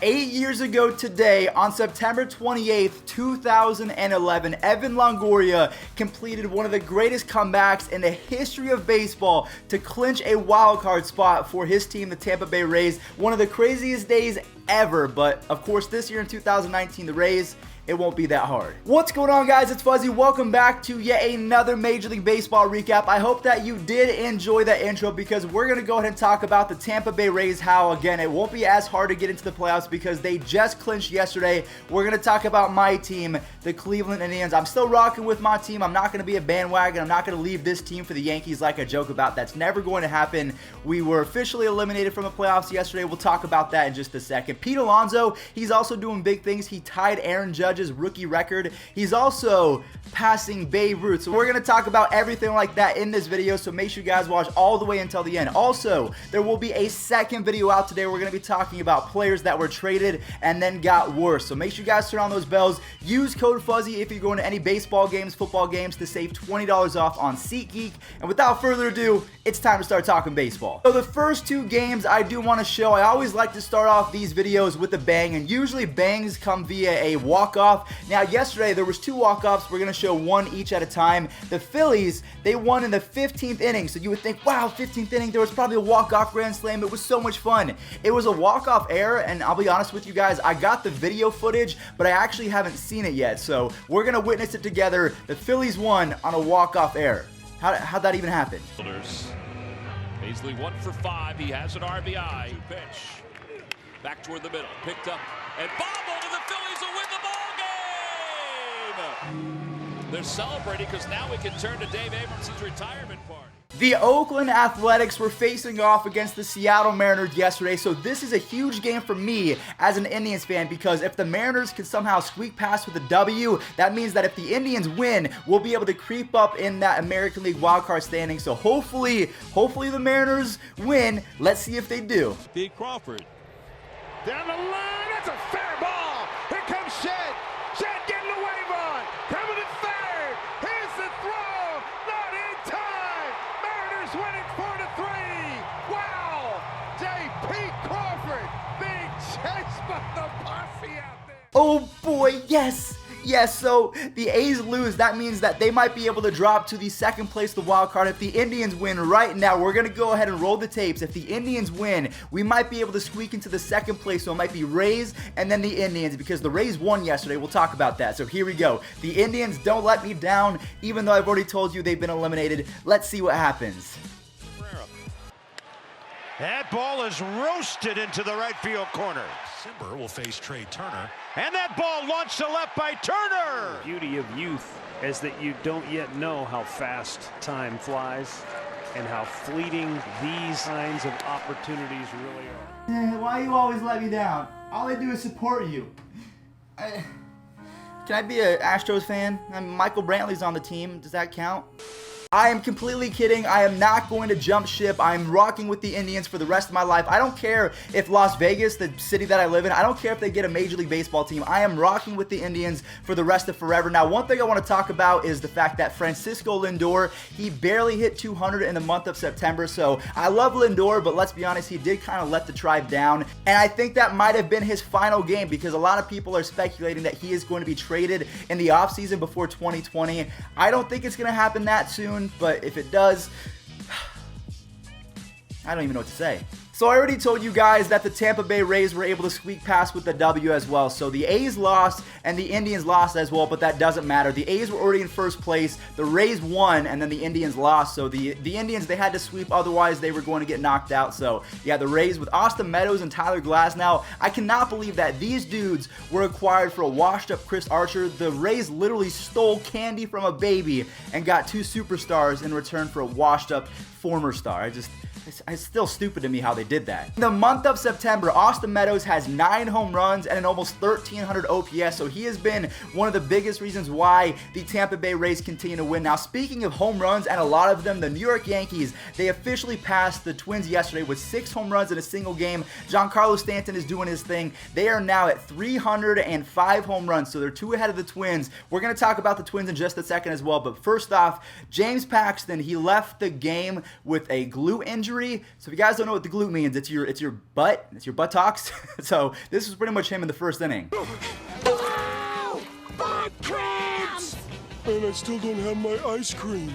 8 years ago today, on September 28th, 2011, Evan Longoria completed one of the greatest comebacks in the history of baseball to clinch a wild card spot for his team, the Tampa Bay Rays. One of the craziest days ever, but of course this year in 2019, the Rays, it won't be that hard. What's going on, guys? It's Fuzzy. Welcome back to yet another Major League Baseball recap. I hope that you did enjoy that intro because we're going to go ahead and talk about the Tampa Bay Rays, how, again, it won't be as hard to get into the playoffs because they just clinched yesterday. We're going to talk about my team, the Cleveland Indians. I'm still rocking with my team. I'm not going to be a bandwagon. I'm not going to leave this team for the Yankees like I joke about. That's never going to happen. We were officially eliminated from the playoffs yesterday. We'll talk about that in just a second. Pete Alonso, he's also doing big things. He tied Aaron Judge's rookie record. He's also passing Babe Ruth. So we're going to talk about everything like that in this video, so make sure you guys watch all the way until the end. Also, there will be a second video out today. We're going to be talking about players that were traded and then got worse. So make sure you guys turn on those bells. Use code Fuzzy if you're going to any baseball games, football games to save $20 off on SeatGeek. And without further ado, it's time to start talking baseball. So the first two games I do want to show, I always like to start off these videos with a bang, and usually bangs come via a walk-off. Now, yesterday, there was two walk-offs. We're going to show one each at a time. The Phillies, they won in the 15th inning. So you would think, wow, 15th inning, there was probably a walk-off grand slam. It was so much fun. It was a walk-off error, and I'll be honest with you guys, I got the video footage, but I actually haven't seen it yet. So we're going to witness it together. The Phillies won on a walk-off error. How'd that even happen? Paisley 1 for 5. He has an RBI. Pitch. Back toward the middle. Picked up and bobbled, and the Phillies will win the ball game. They're celebrating because now we can turn to Dave Abramson's retirement party. The Oakland Athletics were facing off against the Seattle Mariners yesterday, so this is a huge game for me as an Indians fan because if the Mariners can somehow squeak past with a W, that means that if the Indians win, we'll be able to creep up in that American League wildcard standing. So hopefully the Mariners win. Let's see if they do. Big Crawford. Down the line, that's a fair ball. Here comes Shed. Shed getting the wave on. Coming to third. Here's the throw. Not in time. Mariners winning 4-3. Wow. J.P. Crawford being chased by the posse out there. Oh boy, yes. Yes, so the A's lose. That means that they might be able to drop to the second place, the wild card. If the Indians win right now, we're going to go ahead and roll the tapes. If the Indians win, we might be able to squeak into the second place. So it might be Rays and then the Indians because the Rays won yesterday. We'll talk about that. So here we go. The Indians don't let me down, even though I've already told you they've been eliminated. Let's see what happens. That ball is roasted into the right field corner. Simber will face Trey Turner. And that ball launched to left by Turner. The beauty of youth is that you don't yet know how fast time flies and how fleeting these kinds of opportunities really are. Why you always let me down? All I do is support you. Can I be an Astros fan? Michael Brantley's on the team. Does that count? I am completely kidding. I am not going to jump ship. I'm rocking with the Indians for the rest of my life. I don't care if Las Vegas, the city that I live in, I don't care if they get a Major League Baseball team. I am rocking with the Indians for the rest of forever. Now, one thing I want to talk about is the fact that Francisco Lindor, he barely hit 200 in the month of September. So I love Lindor, but let's be honest, he did kind of let the tribe down. And I think that might have been his final game because a lot of people are speculating that he is going to be traded in the offseason before 2020. I don't think it's going to happen that soon. But if it does, I don't even know what to say. So I already told you guys that the Tampa Bay Rays were able to squeak past with the W as well. So the A's lost and the Indians lost as well, but that doesn't matter. The A's were already in first place. The Rays won and then the Indians lost. So the Indians, they had to sweep. Otherwise, they were going to get knocked out. So yeah, the Rays with Austin Meadows and Tyler Glasnow. I cannot believe that these dudes were acquired for a washed up Chris Archer. The Rays literally stole candy from a baby and got two superstars in return for a washed up former star. It's still stupid to me how they did that. In the month of September, Austin Meadows has 9 home runs and an almost 1,300 OPS, so he has been one of the biggest reasons why the Tampa Bay Rays continue to win. Now, speaking of home runs, and a lot of them, the New York Yankees, they officially passed the Twins yesterday with 6 home runs in a single game. Giancarlo Stanton is doing his thing. They are now at 305 home runs, so they're 2 ahead of the Twins. We're going to talk about the Twins in just a second as well, but first off, James Paxton, he left the game with a glute injury. injury. So if you guys don't know what the glute means, it's your butt. It's your buttocks. So this was pretty much him in the first inning. And I still don't have my ice cream.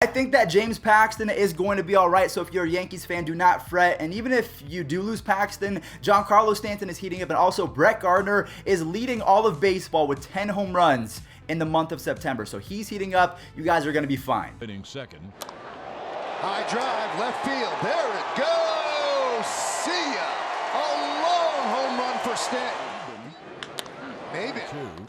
I think that James Paxton is going to be all right, so if you're a Yankees fan, do not fret. And even if you do lose Paxton, Giancarlo Stanton is heating up, and also Brett Gardner is leading all of baseball with 10 home runs in the month of September. So he's heating up. You guys are going to be fine. Inning second. High drive, left field. There it goes. See ya. A long home run for Stanton. Maybe. Two.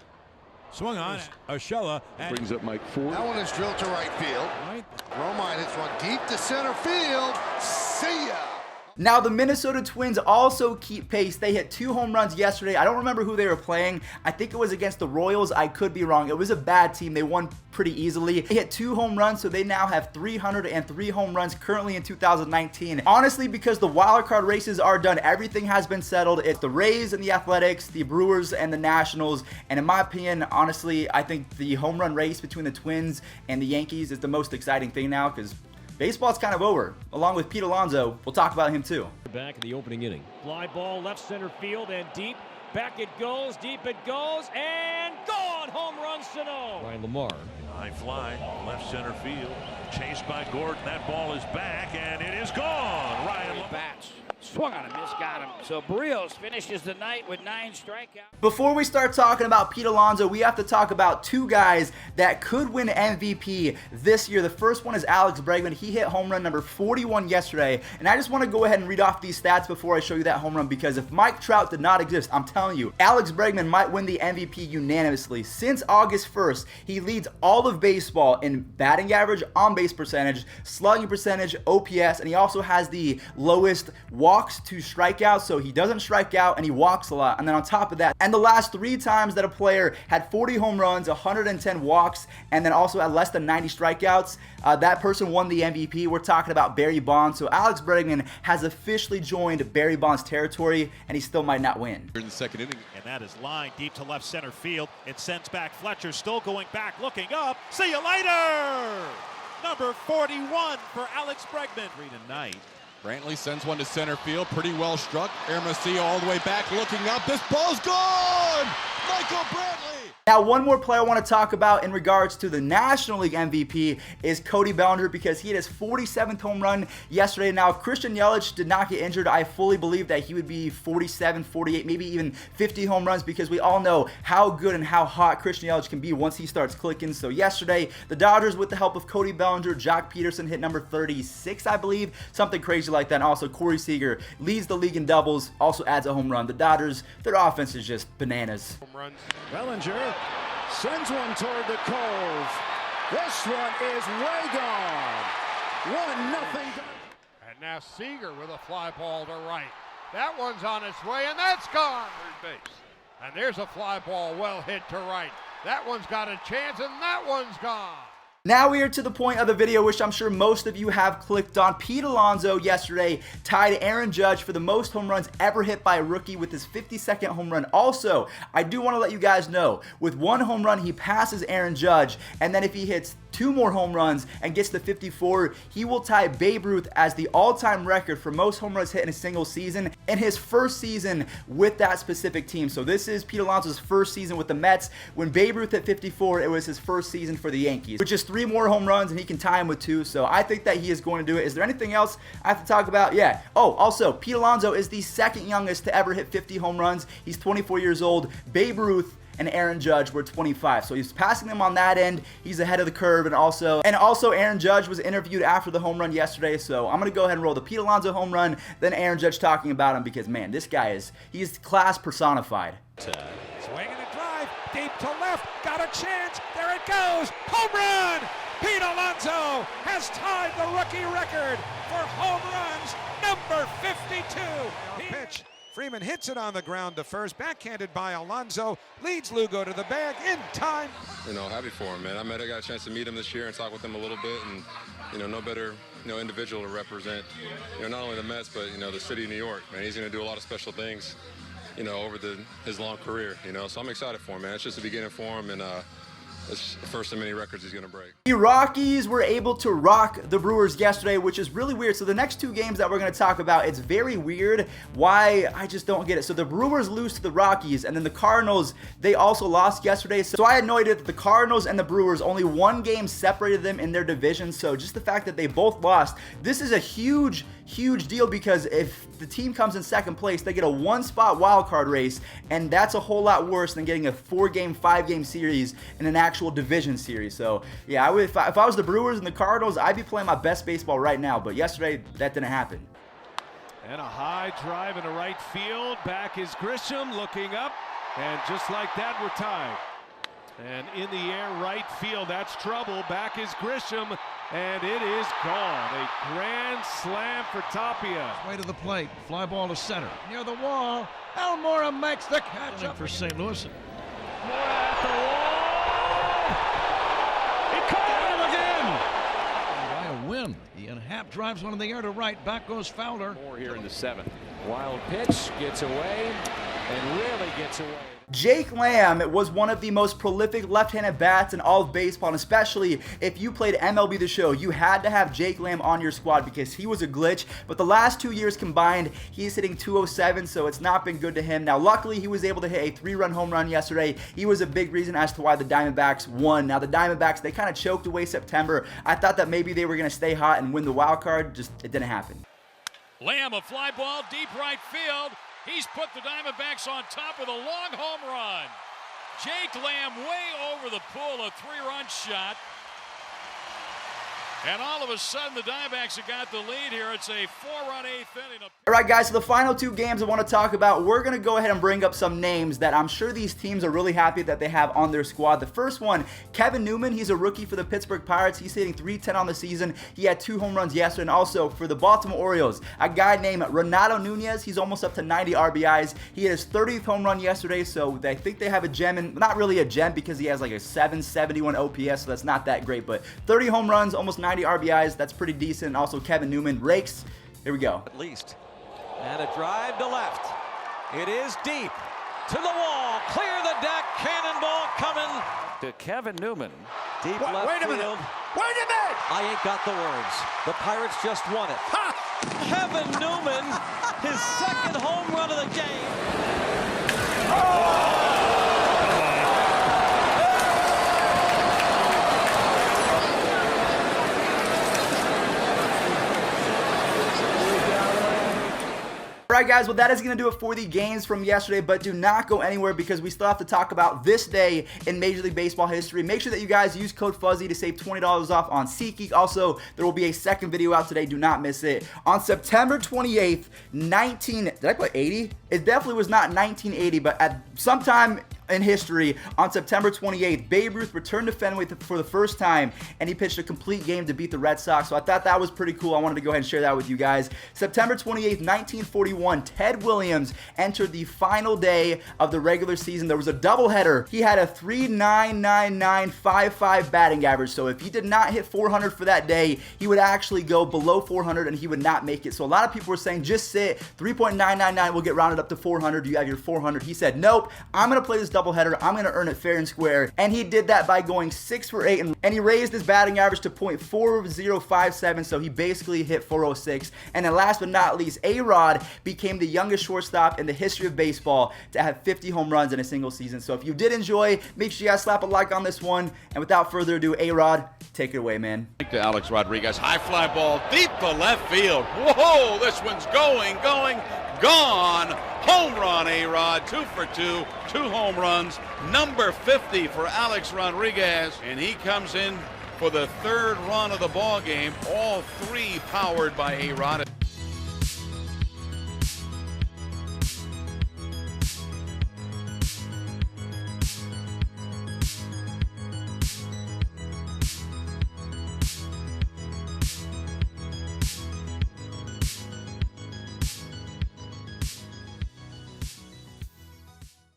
Swung on. Urshela. Brings up Mike Ford. That one is drilled to right field. Right. Romine hits one deep to center field. See ya. Now, the Minnesota Twins also keep pace. They hit 2 home runs yesterday. I don't remember who they were playing. I think it was against the Royals. I could be wrong. It was a bad team. They won pretty easily. They hit 2 home runs, so they now have 303 home runs currently in 2019. Honestly, because the wild card races are done, everything has been settled. It's the Rays and the Athletics, the Brewers and the Nationals. And in my opinion, honestly, I think the home run race between the Twins and the Yankees is the most exciting thing now, because baseball's kind of over, along with Pete Alonso. We'll talk about him too. Back in the opening inning. Fly ball left center field and deep. Back it goes, deep it goes, and gone! Home run, Sano. Ryan Lamar. High fly, left center field. Chased by Gordon. That ball is back, and it is gone. Ryan Lamar. Bats. Swung on him, missed, got him. So Barrios finishes the night with 9 strikeouts. Before we start talking about Pete Alonso, we have to talk about 2 guys that could win MVP this year. The first one is Alex Bregman. He hit home run number 41 yesterday. And I just want to go ahead and read off these stats before I show you that home run, because if Mike Trout did not exist, I'm telling you, Alex Bregman might win the MVP unanimously. Since August 1st, he leads all of baseball in batting average, on-base percentage, slugging percentage, OPS, and he also has the lowest walks to strikeouts, so he doesn't strike out and he walks a lot. And then on top of that, and the last 3 times that a player had 40 home runs, 110 walks, and then also had less than 90 strikeouts, that person won the MVP. We're talking about Barry Bonds. So Alex Bregman has officially joined Barry Bonds territory, and he still might not win. In the second inning. And that is lined deep to left center field. It sends back Fletcher, still going back, looking up. See you later! Number 41 for Alex Bregman. 3 tonight. Brantley sends one to center field. Pretty well struck. Hermosillo all the way back, looking up. This ball's gone! Michael Brantley! Now, one more player I want to talk about in regards to the National League MVP is Cody Bellinger, because he hit his 47th home run yesterday. Now, if Christian Yelich did not get injured, I fully believe that he would be 47, 48, maybe even 50 home runs, because we all know how good and how hot Christian Yelich can be once he starts clicking. So yesterday, the Dodgers, with the help of Cody Bellinger, Jock Peterson hit number 36, I believe, something crazy like that. And also, Corey Seager leads the league in doubles, also adds a home run. The Dodgers, their offense is just bananas. Home runs. Bellinger sends one toward the cove. This one is way gone. 1-0. And now Seager with a fly ball to right. That one's on its way, and that's gone. Third base. And there's a fly ball well hit to right. That one's got a chance, and that one's gone. Now we are to the point of the video which I'm sure most of you have clicked on. Pete Alonso yesterday tied Aaron Judge for the most home runs ever hit by a rookie with his 52nd home run. Also, I do want to let you guys know, with 1 home run, he passes Aaron Judge, and then if he hits 2 more home runs and gets to 54, he will tie Babe Ruth as the all-time record for most home runs hit in a single season in his first season with that specific team. So this is Pete Alonso's first season with the Mets. When Babe Ruth hit 54, it was his first season for the Yankees, which is 3 more home runs, and he can tie him with 2. So I think that he is going to do it. Is there anything else I have to talk about? Yeah. Oh, also, Pete Alonso is the 2nd youngest to ever hit 50 home runs. He's 24 years old. Babe Ruth and Aaron Judge were 25. So he's passing them on that end. He's ahead of the curve. And also Aaron Judge was interviewed after the home run yesterday. So I'm going to go ahead and roll the Pete Alonso home run, then Aaron Judge talking about him, because, man, this guy he's class personified. Swing and a drive, deep to left, got a chance, there it goes, home run! Pete Alonso has tied the rookie record for home runs, number 52. Pitch. Freeman hits it on the ground to first, backhanded by Alonso, leads Lugo to the bag in time. Happy for him, man. I got a chance to meet him this year and talk with him a little bit, and no better, individual to represent, not only the Mets, but, the city of New York, man. He's going to do a lot of special things, over his long career, so I'm excited for him, man. It's just the beginning for him, and, it's the first of many records he's going to break. The Rockies were able to rock the Brewers yesterday, which is really weird. So the next two games that we're going to talk about, it's very weird. Why? I just don't get it. So the Brewers lose to the Rockies, and then the Cardinals, they also lost yesterday. So I had no idea that the Cardinals and the Brewers, only one game separated them in their division. So just the fact that they both lost, this is a huge deal, because if the team comes in second place, they get a one-spot wild card race, and that's a whole lot worse than getting a 4-game, 5-game series in an actual division series. So yeah, if I was the Brewers and the Cardinals, I'd be playing my best baseball right now, but yesterday that didn't happen. And a high drive into right field. Back is Grisham looking up, and just like that, we're tied. And in the air, right field, that's trouble. Back is Grisham, and it is gone. A grand slam for Tapia. Way to the plate, fly ball to center, near the wall. Almora makes the catch up for St. Louis. More at the wall. He caught By him again. a win. Ian Happ drives one in the air to right. Back goes Fowler. More here in the 7th. Wild pitch, gets away, and really gets away. Jake Lamb was one of the most prolific left-handed bats in all of baseball, and especially if you played MLB The Show, you had to have Jake Lamb on your squad because he was a glitch. But the last 2 years combined, he's hitting .207, so it's not been good to him. Now, luckily, he was able to hit a 3-run home run yesterday. He was a big reason as to why the Diamondbacks won. Now, the Diamondbacks, they kind of choked away September. I thought that maybe they were going to stay hot and win the wild card. Just, it didn't happen. Lamb, a fly ball, deep right field. He's put the Diamondbacks on top with a long home run. Jake Lamb way over the pool, a 3-run shot. And all of a sudden, the Diamondbacks have got the lead here. It's a 4-run 8th inning. All right, guys, so the final two games I want to talk about, we're going to go ahead and bring up some names that I'm sure these teams are really happy that they have on their squad. The first one, Kevin Newman. He's a rookie for the Pittsburgh Pirates. He's hitting .310 on the season. He had 2 home runs yesterday. And also for the Baltimore Orioles, a guy named Renato Nunez. He's almost up to 90 RBIs. He hit his 30th home run yesterday, so I think they have a gem, and not really a gem because he has like a 771 OPS, so that's not that great, but 30 home runs, almost 90 RBIs, that's pretty decent. And also Kevin Newman rakes. Here we go. At least. And a drive to left. It is deep. To the wall. Clear the deck. Cannonball coming to Kevin Newman. Deep left Wait a minute. field. Wait a minute. I ain't got the words. The Pirates just won it. Ha! Kevin Newman, his 2nd home run of the game. Alright guys, well that is going to do it for the games from yesterday, but do not go anywhere because we still have to talk about this day in Major League Baseball history. Make sure that you guys use code Fuzzy to save $20 off on SeatGeek. Also, there will be a second video out today. Do not miss it. On September 28th, did I put 80? It definitely was not 1980, but at some time in history, on September 28th, Babe Ruth returned to Fenway for the first time, and he pitched a complete game to beat the Red Sox. So I thought that was pretty cool. I wanted to go ahead and share that with you guys. September 28th, 1941, Ted Williams entered the final day of the regular season. There was a doubleheader. He had a 3.99955 batting average. So if he did not hit 400 for that day, he would actually go below 400 and he would not make it. So a lot of people were saying, just sit, 3.999 will get rounded up to 400. You have your 400. He said, nope, I'm going to play this doubleheader. I'm going to earn it fair and square. And he did that by going 6 for 8, and he raised his batting average to .4057, so he basically hit 406. And then last but not least, A-Rod became the youngest shortstop in the history of baseball to have 50 home runs in a single season. So if you did enjoy, make sure you guys slap a like on this one. And without further ado, A-Rod, take it away, man. To Alex Rodriguez, high fly ball deep to left field. Whoa, this one's going, gone. Home run, A-Rod, 2 for 2, 2 home runs, number 50 for Alex Rodriguez, and he comes in for the 3rd run of the ball game, all 3 powered by A-Rod.